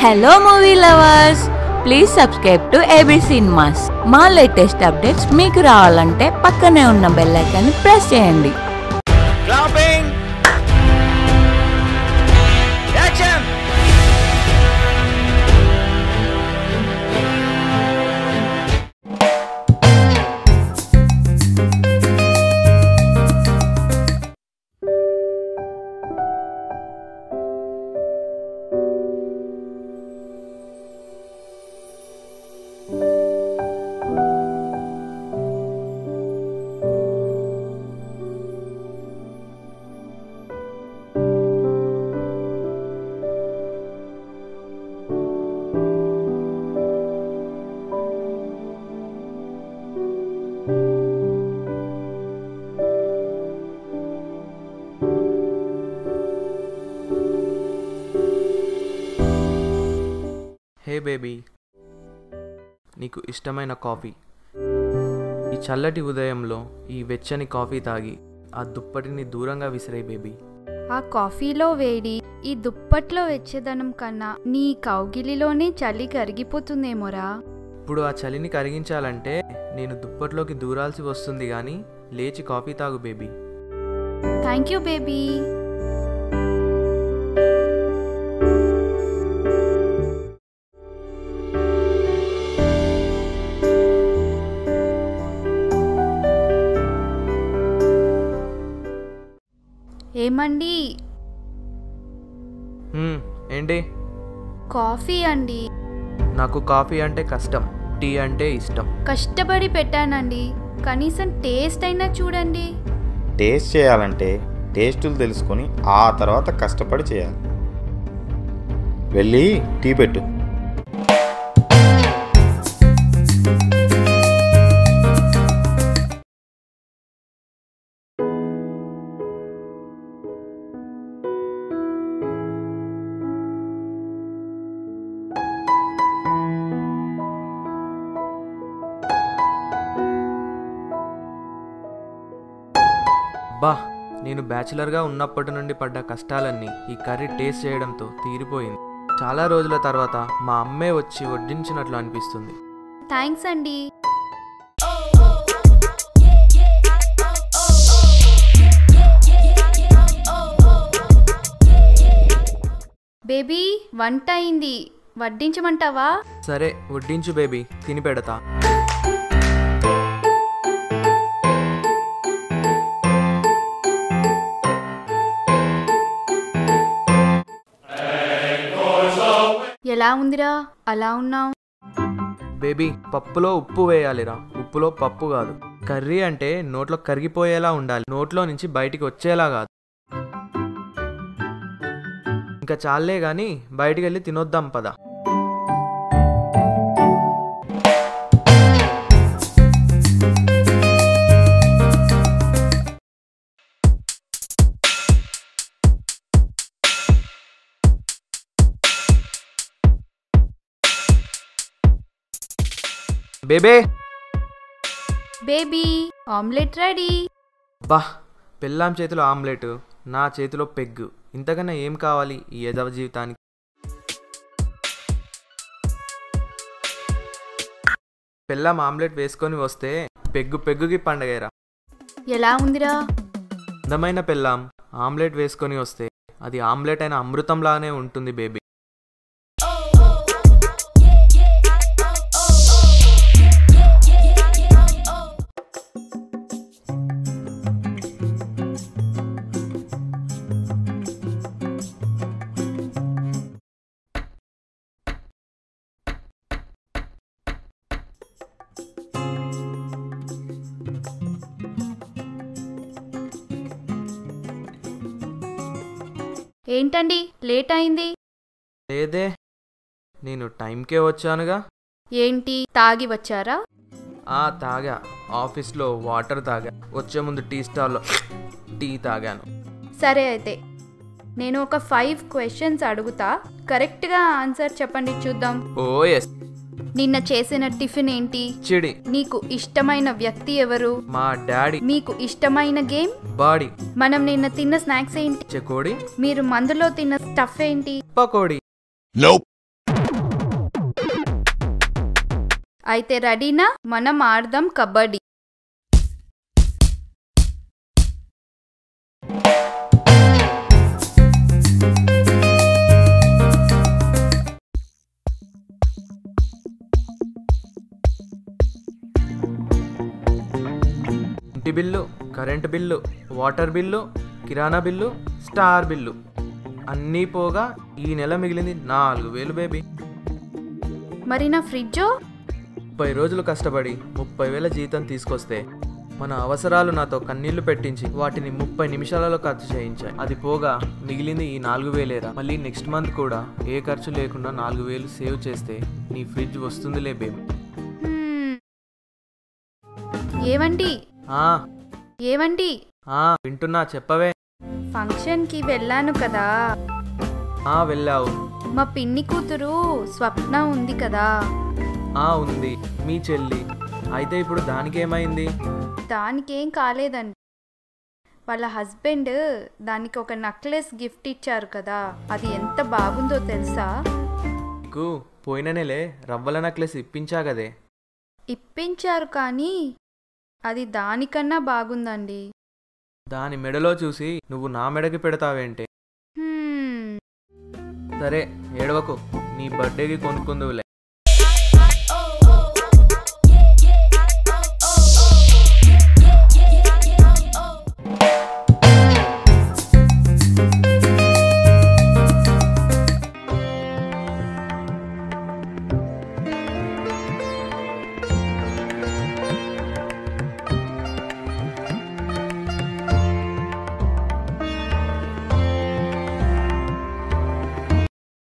Hello movie lovers, please subscribe to AB Cinemas. మా latest updates మీకు రావాలంటే పక్కనే ఉన్న బెల్ ఐకాన్ ప్రెస్ చేయండి. Clapping. Action. హే బేబీ, నీకు ఇష్టమైన కాఫీ. ఈ చల్లటి ఉదయంలో ఈ వెచ్చని కాఫీ తాగి ఆ దుప్పటిని దూరంగా విసిరే బేబీ. ఆ కాఫీలో వేడి, ఈ దుప్పట్లో వెచ్చదనం కన్నా నీ కౌగిలిలోనే చలి కరిగిపోతుందేమోరా. ఇప్పుడు ఆ చలిని కరిగించాలంటే నేను దుప్పట్లోకి దూరాల్సి వస్తుంది, కానీ లేచి కాఫీ తాగు బేబీ. Thank you baby. ఏమండి? ఏంటి? కాఫీ అండి. నాకు కాఫీ అంటే కష్టం, టీ అంటే ఇష్టం. కష్టపడి పెట్టానండి, కనీసం టేస్ట్ అయినా చూడండి. టేస్ట్ చేయాలంటే టేస్టులు తెలుసుకొని ఆ తర్వాత కష్టపడి చేయాలి. వెళ్ళి టీ పెట్టు. బా, నేను బ్యాచిలర్గా ఉన్నప్పటి నుండి పడ్డ కష్టాలన్నీ ఈ కర్రీ టేస్ట్ చేయడంతో తీరిపోయింది. చాలా రోజుల తర్వాత మా అమ్మే వచ్చి వడ్డించినట్లు అనిపిస్తుంది. థ్యాంక్స్ అండి. బేబీ, వంట అయింది, వడ్డించమంటావా? సరే, వడ్డించు బేబీ, తిని పెడతా. ఎలా ఉందిరా, అలా ఉన్నావు? బేబీ, పప్పులో ఉప్పు వేయాలిరా, ఉప్పులో పప్పు కాదు. కర్రీ అంటే నోట్లో కరిగిపోయేలా ఉండాలి, నోట్లో నుంచి బయటికి వచ్చేలా కాదు. ఇంకా చాలే గాని బయటికి వెళ్ళి తినొద్దాం పద. బేబే బేబీ, ఆమ్లెట్ రెడీ. బా, పెళ్ళాం చేతిలో ఆమ్లెట్, నా చేతిలో పెగ్గు. ఇంతకన్నా ఏం కావాలి ఈ యదవ జీవితానికి? పెళ్ళాం ఆమ్లెట్ వేసుకొని వస్తే పెగ్గుకి పండగేరా. ఎలా ఉందిరా? అందమైన పెళ్ళాం ఆమ్లెట్ వేసుకొని వస్తే అది ఆమ్లెట్ అయిన అమృతంలానే ఉంటుంది బేబీ. ఏంటండి, లేట్ అయింది? లేదే, నేను టైంకే వచ్చానుగా. ఏంటి, తాగి వచ్చారా? తాగా. ఆఫీస్లో వాటర్ తాగా, వచ్చే ముందు టీ స్టాల్లో టీ తాగాను. సరే అయితే నేను ఒక 5 క్వశ్చన్స్ అడుగుతా, కరెక్ట్గా ఆన్సర్ చెప్పండి చూద్దాం. ఓ ఎస్. నిన్న చేసిన టిఫిన్ ఏంటి? చిడి. నీకు ఇష్టమైన వ్యక్తి ఎవరు? మా డాడీ. మీకు ఇష్టమైన గేమ్? బాడీ. మనం నిన్న తిన్న స్నాక్స్ ఏంటి? చెకోడి. మీరు మందులో తిన్న స్టఫ్ ఏంటి? పకోడీ. Nope. అయితే రెడీనా? మనం ఆడదాం కబడ్డీ. ఇంటి bill, current bill, water bill, కిరాణా బిల్లు, స్టార్ బిల్లు అన్నీ పోగా ఈ నెల మిగిలింది 4,000 బేబీ. మరి నా ఫ్రిడ్జో? 30 రోజులు కష్టపడి 30,000 జీతం తీసుకొస్తే మన అవసరాలు నాతో కన్నీళ్లు పెట్టించి వాటిని 30 నిమిషాలలో ఖర్చు చేయించాయి. అది పోగా మిగిలింది ఈ 4,000. మళ్ళీ నెక్స్ట్ మంత్ కూడా ఏ ఖర్చు లేకుండా 4,000 సేవ్ చేస్తే నీ ఫ్రిడ్జ్ వస్తుందిలే బేబీ. ఏవండి ఏవండి వింటున్నా, చెప్పవే. ఫంక్షన్కి వెళ్ళాను కదా. వెళ్ళావు. మా పిన్ని కూతురు స్వప్న ఉంది కదా. ఉంది, మీ చెల్లి. అయితే ఇప్పుడు దానికేమైంది? దానికేం కాలేదండి. వాళ్ళ హస్బెండ్ దానికి ఒక నెక్లెస్ గిఫ్ట్ ఇచ్చారు కదా, అది ఎంత బాగుందో తెలుసా? నీకు పోయిన నెలే రవ్వల నెక్లెస్ ఇప్పించా కదే. ఇప్పించారు కానీ అది దానికన్నా బాగుందండి. దాని మెడలో చూసి నువ్వు నా మెడకి పెడతావేంటే? సరే ఏడవకు, నీ బర్త్డేకి కొనుక్కుందువులే.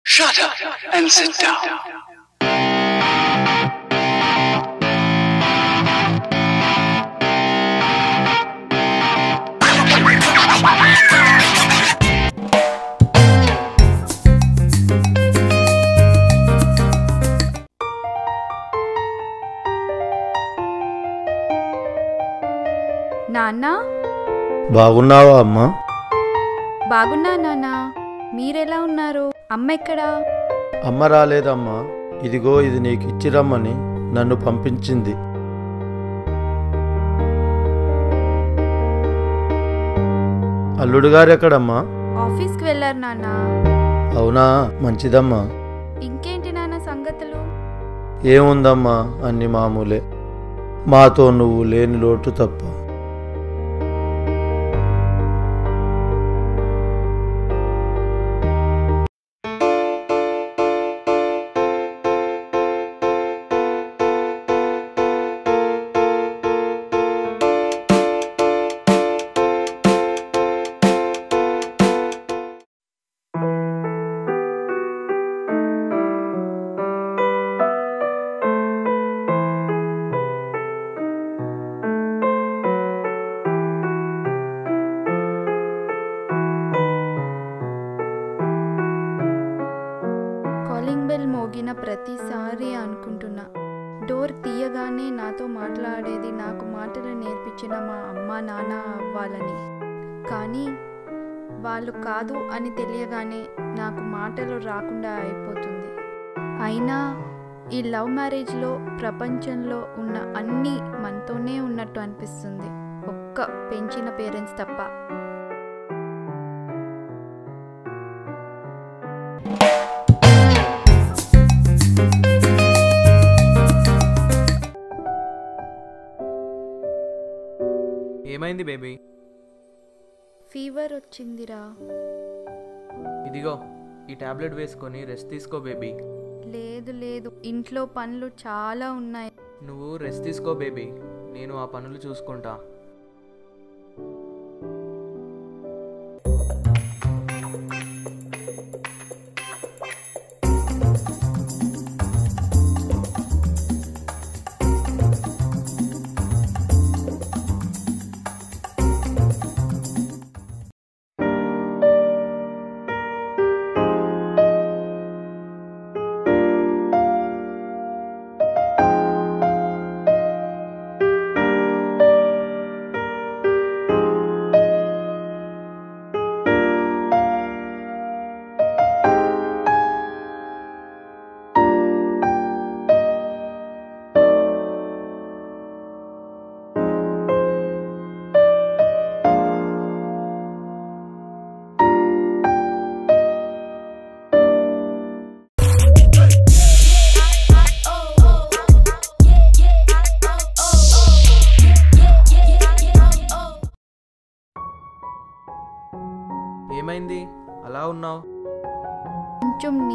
Shut up and sit down. నాన్న, బాగున్నావా అమ్మా? బాగున్నా నాన్న. మీరెలా ఉన్నారు? అమ్మ ఎక్కడా? అమ్మ రాలేదమ్మా. ఇదిగో ఇది నీకు ఇచ్చిరమ్మని నన్ను పంపించింది. అల్లుడు గారు ఎక్కడమ్మా? ఆఫీస్కి వెళ్ళారు నాన్న. అవునా, మంచిదమ్మా. ఇంకేంటి నాన్న సంగతులు? ఏముందమ్మా, అన్ని మామూలే. మాతో నువ్వు లేని లోటు తప్ప. కాలింగ్ బెల్ మోగిన ప్రతిసారి అనుకుంటున్నా, డోర్ తీయగానే నాతో మాట్లాడేది నాకు మాటలు నేర్పించిన మా అమ్మ నాన్న అవ్వాలని. కానీ వాళ్ళు కాదు అని తెలియగానే నాకు మాటలు రాకుండా అయిపోతుంది. అయినా ఈ లవ్ మ్యారేజ్లో ప్రపంచంలో ఉన్న అన్నీ మనతోనే ఉన్నట్టు అనిపిస్తుంది, ఒక్క పెంచిన పేరెంట్స్ తప్ప. ఏమైంది బేబీ? ఫీవర్ వచ్చిందిరా. ఇదిగో ఈ టాబ్లెట్ వేసుకొని రెస్ట్ తీసుకో బేబీ. లేదు లేదు, ఇంట్లో పనులు చాలా ఉన్నాయి. నువ్వు రెస్ట్ తీసుకో బేబీ, నేను ఆ పనులు చూసుకుంటా.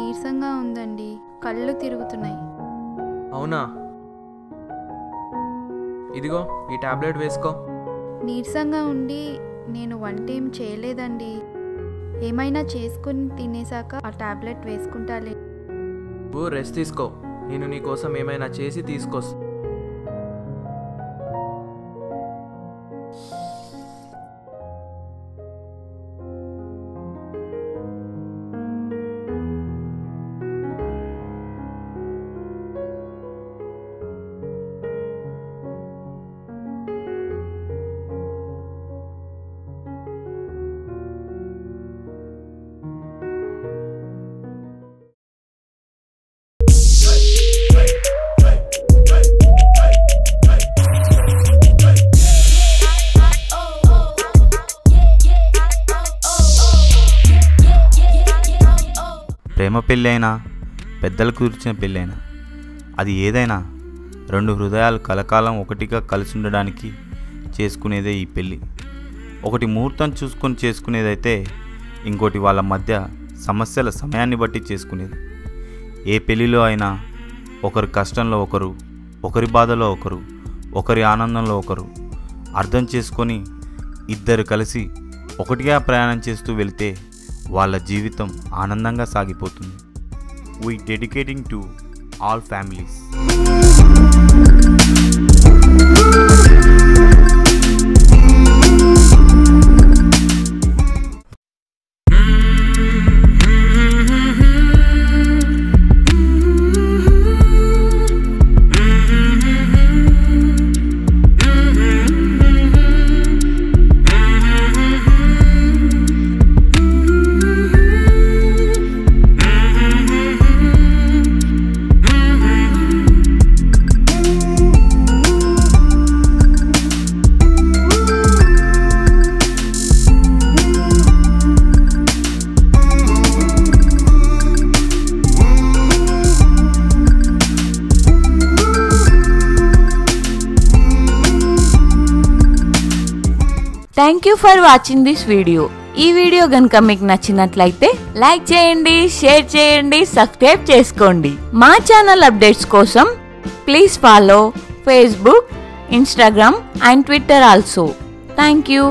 నీరసంగా ఉందండి, కళ్ళు తిరుగుతున్నాయి. అవునా, ఇదిగో ఈ టాబ్లెట్ వేసుకో. నీరసంగా ఉండి నేను వంట ఏం చేయలేదండి. ఏమైనా చేసుకుని తినేసాక ఆ టాబ్లెట్ వేసుకుంటాలే. నువ్వు రెస్ట్ తీసుకో, నేను నీకోసం ఏమైనా చేసి తీసుకొస్తా. ప్రేమ పెళ్ళైనా, పెద్దలు కూర్చిన పెళ్ళైనా, అది ఏదైనా రెండు హృదయాలు కలకాలం ఒకటిగా కలిసి ఉండడానికి చేసుకునేదే ఈ పెళ్ళి. ఒకటి ముహూర్తం చూసుకొని చేసుకునేదైతే ఇంకోటి వాళ్ళ మధ్య సమస్యల సమయాన్ని బట్టి చేసుకునేది. ఏ పెళ్ళిలో అయినా ఒకరి కష్టంలో ఒకరు, ఒకరి బాధలో ఒకరు, ఒకరి ఆనందంలో ఒకరు అర్థం చేసుకొని ఇద్దరు కలిసి ఒకటిగా ప్రయాణం చేస్తూ వెళ్తే వాళ్ళ జీవితం ఆనందంగా సాగిపోతుంది. We dedicating to all families. Thank you for watching this video. ఈ వీడియో కనుక మీకు నచ్చినట్లయితే లైక్ చేయండి, షేర్ చేయండి, సబ్స్క్రైబ్ చేసుకోండి. మా ఛానల్ అప్డేట్స్ కోసం please follow Facebook, Instagram and Twitter also. Thank you.